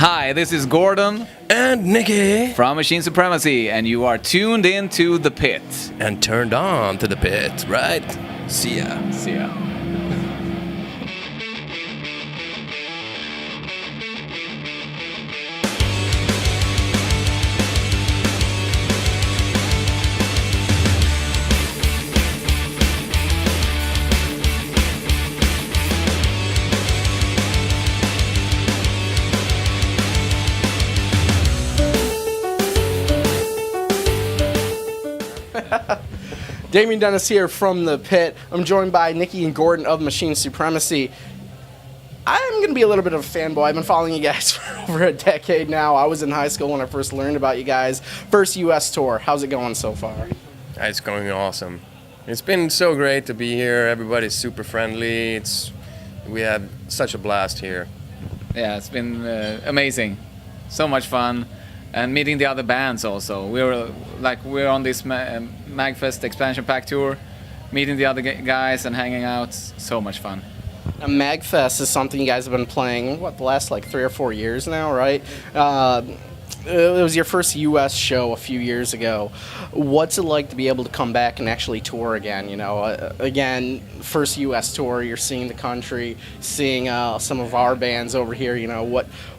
Hi, this is Gordon and Nicky from Machinae Supremacy, and you are tuned in to The Pit. And turned on to the pit, right? See ya. See ya. Damien Dennis here from The Pit. I'm joined by Nicky and Gordon of Machinae Supremacy. I'm going to be a little bit of a fanboy. I've been following you guys for over a decade now. I was in high school when I first learned about you guys. First U.S. tour. How's it going so far? It's going awesome. It's been so great to be here. Everybody's super friendly. We had such a blast here. Yeah, it's been amazing. So much fun. And meeting the other bands also. We're on this MAGFest expansion pack tour, meeting the other guys and hanging out. So much fun. MAGFest is something you guys have been playing, the last 3 or 4 years now, right? It was your first U.S. show a few years ago. What's it like to be able to come back and actually tour again? Again, first U.S. tour, you're seeing the country, seeing some of our bands over here.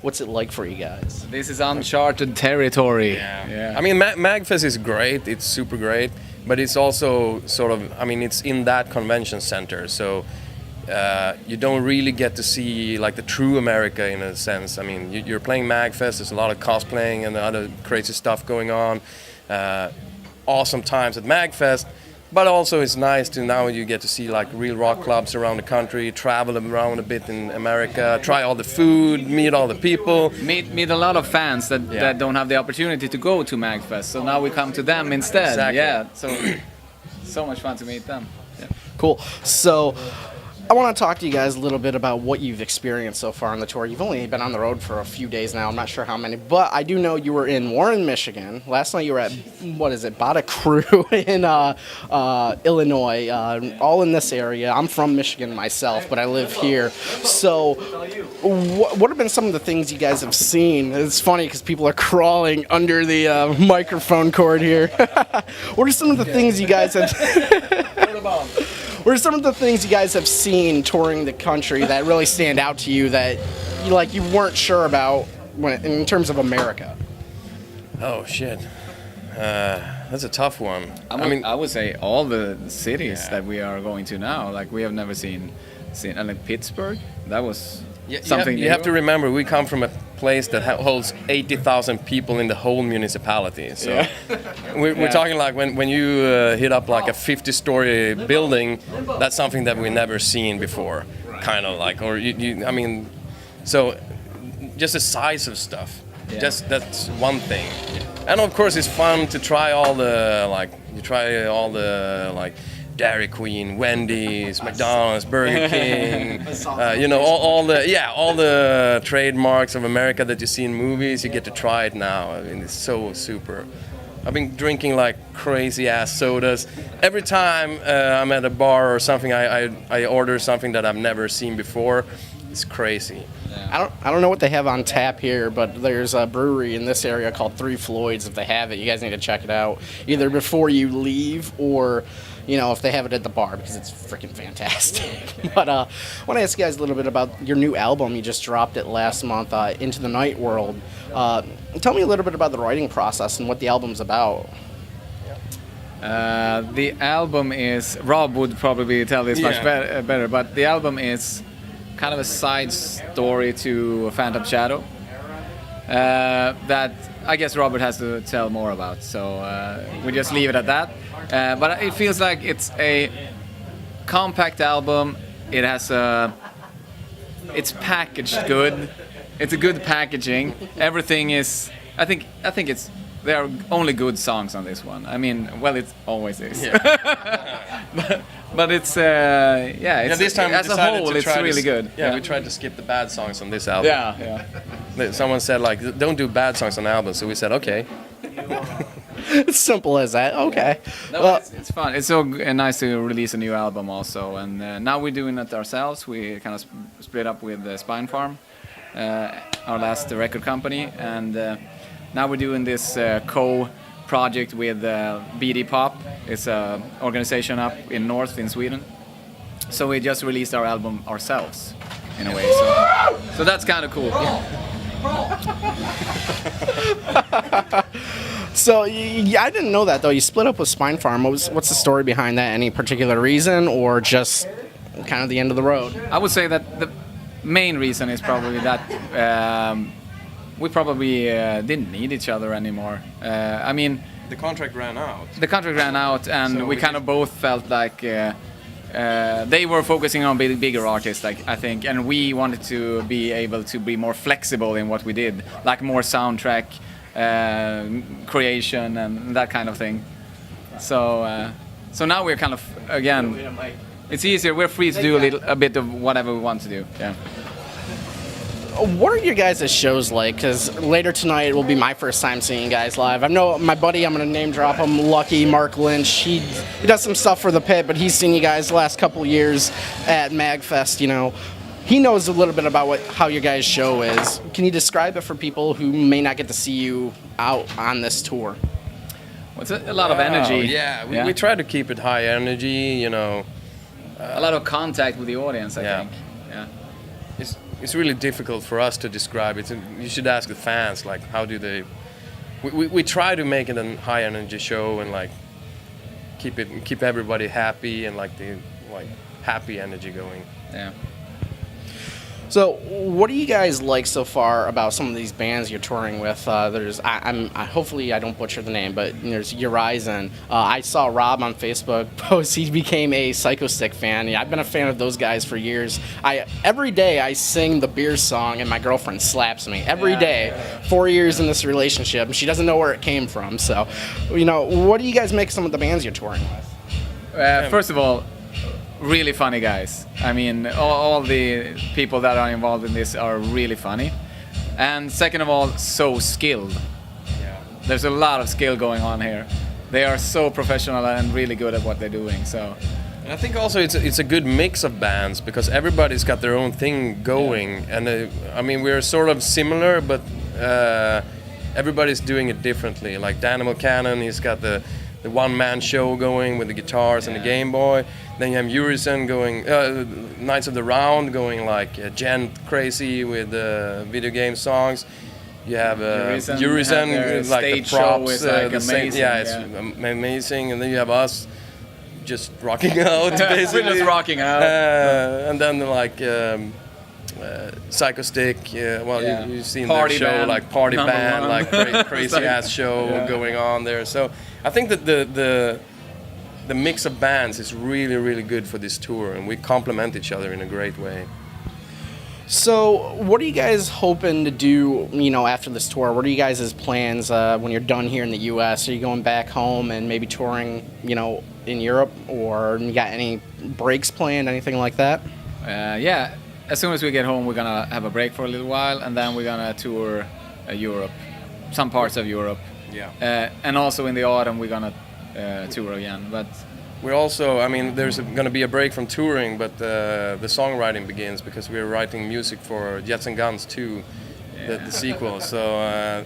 What's it like for you guys? This is uncharted territory. Yeah. I mean, MAGFest is great. It's super great, but it's also it's in that convention center, so. You don't really get to see the true America in a sense. I mean, you're playing MAGFest. There's a lot of cosplaying and other crazy stuff going on. Awesome times at MAGFest, but also it's nice to now you get to see real rock clubs around the country, travel around a bit in America, try all the food, meet all the people, meet a lot of fans that don't have the opportunity to go to MAGFest. So now we come to them instead. Exactly. Yeah. So much fun to meet them. Yeah. Cool. So. I want to talk to you guys a little bit about what you've experienced so far on the tour. You've only been on the road for a few days now. I'm not sure how many, but I do know you were in Warren, Michigan. Last night you were at, Bada Crew in Illinois, all in this area. I'm from Michigan myself, but I live here. So what have been some of the things you guys have seen? It's funny because people are crawling under the microphone cord here. What are some of the things you guys have... What are some of the things you guys have seen touring the country that really stand out to you that you weren't sure about in terms of America? Oh shit, that's a tough one. I would say all the cities that we are going to now. We have never seen Pittsburgh. That was something. You have to remember, we come from a place that holds 80,000 people in the whole municipality. So we're talking when you hit up a 50-story building, that's something that we've never seen before. Kind of so just the size of stuff. Yeah. That's one thing. And of course it's fun to try all the Dairy Queen, Wendy's, McDonald's, Burger King, all the trademarks of America that you see in movies. You get to try it now. I mean, it's so super. I've been drinking crazy ass sodas. Every time I'm at a bar or something, I order something that I've never seen before. It's crazy. Yeah. I don't know what they have on tap here, but there's a brewery in this area called Three Floyds. If they have it, you guys need to check it out either before you leave or if they have it at the bar, because it's freaking fantastic. But I want to ask you guys a little bit about your new album. You just dropped it last month, Into the Night World. Tell me a little bit about the writing process and what the album's about. The album is, Rob would probably tell this much better, but the album is kind of a side story to Phantom Shadow that I guess Robert has to tell more about, so we just leave it at that. But it feels like it's a compact album. It has it's packaged good. It's a good packaging. Everything is. I think there are only good songs on this one. I mean, it always is. Yeah. but it's this time as a whole, it's really good. Yeah, we tried to skip the bad songs on this album. Yeah. Someone said don't do bad songs on albums, so we said okay. It's simple as that. Okay. No, it's fun. It's so nice to release a new album also, and now we're doing it ourselves. We kind of split up with Spine Farm our last record company, and now we're doing this co-project with BD Pop. It's an organization up in north in Sweden. So we just released our album ourselves, in a way. So that's kind of cool. So I didn't know that though. You split up with Spine Farm. What's the story behind that? Any particular reason, or just kind of the end of the road? I would say that the main reason is probably that we probably didn't need each other anymore. I mean, The contract ran out. the contract ran out, and So we kind of both felt like they were focusing on bigger artists, like I think, and we wanted to be able to be more flexible in what we did, like more soundtrack creation and that kind of thing. So now we're kind of, again, it's easier. We're free to do a bit of whatever we want to do. Yeah. What are your guys' shows like? Because later tonight will be my first time seeing you guys live. I know my buddy, I'm going to name drop him, Lucky, Mark Lynch. He does some stuff for the pit, but he's seen you guys the last couple of years at MAGFest, you know. He knows a little bit about how your guys' show is. Can you describe it for people who may not get to see you out on this tour? Well, it's a lot of energy. Yeah, we try to keep it high energy, you know. A lot of contact with the audience, I think. Yeah. It's really difficult for us to describe it. You should ask the fans, like, how do they... We try to make it a high energy show and like keep everybody happy and like the happy energy going. Yeah. So, what do you guys like so far about some of these bands you're touring with? There's, hopefully I don't butcher the name, but there's Horizon. I saw Rob on Facebook post. He became a Psycho Stick fan. Yeah, I've been a fan of those guys for years. Every day I sing the beer song, and my girlfriend slaps me every day. 4 years in this relationship, and she doesn't know where it came from. So, you know, what do you guys make some of the bands you're touring with? First of all, really funny guys. I mean, all the people that are involved in this are really funny. And second of all, so skilled. Yeah. There's a lot of skill going on here. They are so professional and really good at what they're doing. So, and I think also it's a good mix of bands because everybody's got their own thing going. And I mean, we're sort of similar, but everybody's doing it differently. Like Danimal Cannon, he's got the one-man show going with the guitars and the Game Boy. Then you have Horizon going, Knights of the Round going like gent crazy with video game songs. You have Horizon like the props, is like amazing. It's amazing. And then you have us just rocking out, basically. We're just rocking out. And then like Psycho Stick, you've seen Party their show, band, like party number band, one. like crazy ass show going on there. So I think that the mix of bands is really, really good for this tour, and we complement each other in a great way. So, what are you guys hoping to do, you know, after this tour? What are you guys' plans when you're done here in the U.S.? Are you going back home and maybe touring, you know, in Europe, or you got any breaks planned, anything like that? Yeah, as soon as we get home, we're gonna have a break for a little while, and then we're gonna tour Europe, some parts of Europe. Yeah. And also in the autumn, we're gonna tour again. But we're also, I mean, there's going to be a break from touring, but the songwriting begins because we're writing music for Jets and Guns 2, the sequel. So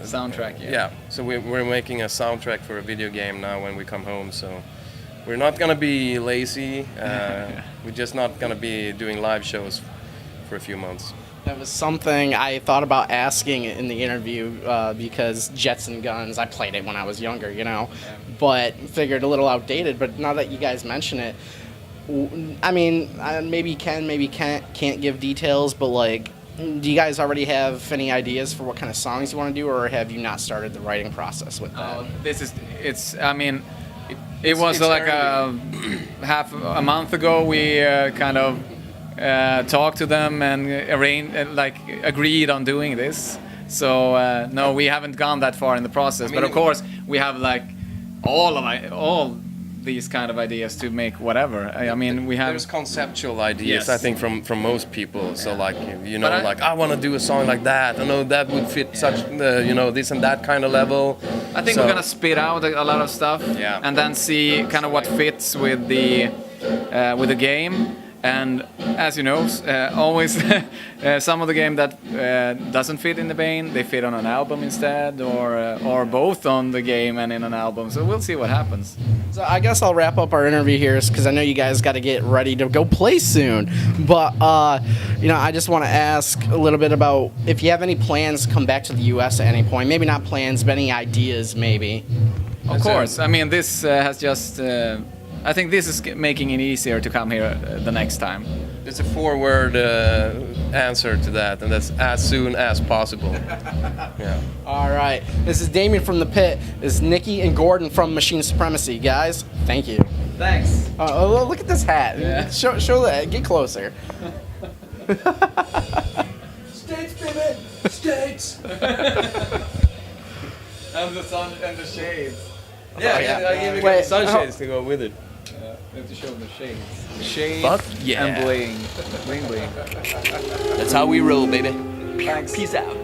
soundtrack. Yeah. So we're making a soundtrack for a video game now when we come home. So we're not going to be lazy. We're just not going to be doing live shows for a few months. That was something I thought about asking in the interview because Jets and Guns, I played it when I was younger, you know, but figured a little outdated. But now that you guys mention it, I mean, maybe can, maybe can't give details, but like, do you guys already have any ideas for what kind of songs you want to do, or have you not started the writing process with that? It was like half a month ago we kind of talked to them and agreed on doing this. So no, we haven't gone that far in the process. But of course, we have like all these kind of ideas to make whatever. I mean, we have. There's conceptual ideas, Yes. I think, from most people. So like, you know, I want to do a song like that. I know that would fit such, you know, this and that kind of level. I think we're gonna spit out a lot of stuff, Yeah. and then see kind of what fits with the game. And as you know, always some of the game that doesn't fit in the Bane, they fit on an album instead, or both on the game and in an album. So we'll see what happens. So I guess I'll wrap up our interview here because I know you guys got to get ready to go play soon. But I just want to ask a little bit about if you have any plans to come back to the U.S. at any point. Maybe not plans, but any ideas, maybe. Of course. I mean, this has just. I think this is making it easier to come here the next time. It's a 4-word answer to that, and that's as soon as possible. Yeah. All right. This is Damien from the Pit. This is Nicky and Gerdin from Machinae Supremacy. Guys, thank you. Thanks. Look at this hat. Yeah. Show that. Get closer. States, baby! States! And the sun and the shades. Yeah, I even got Wait, sunshades to go with it. We have to show them the shades. Shades Fuck yeah. and bling. Bling bling. That's how we roll, baby. Thanks. Peace out.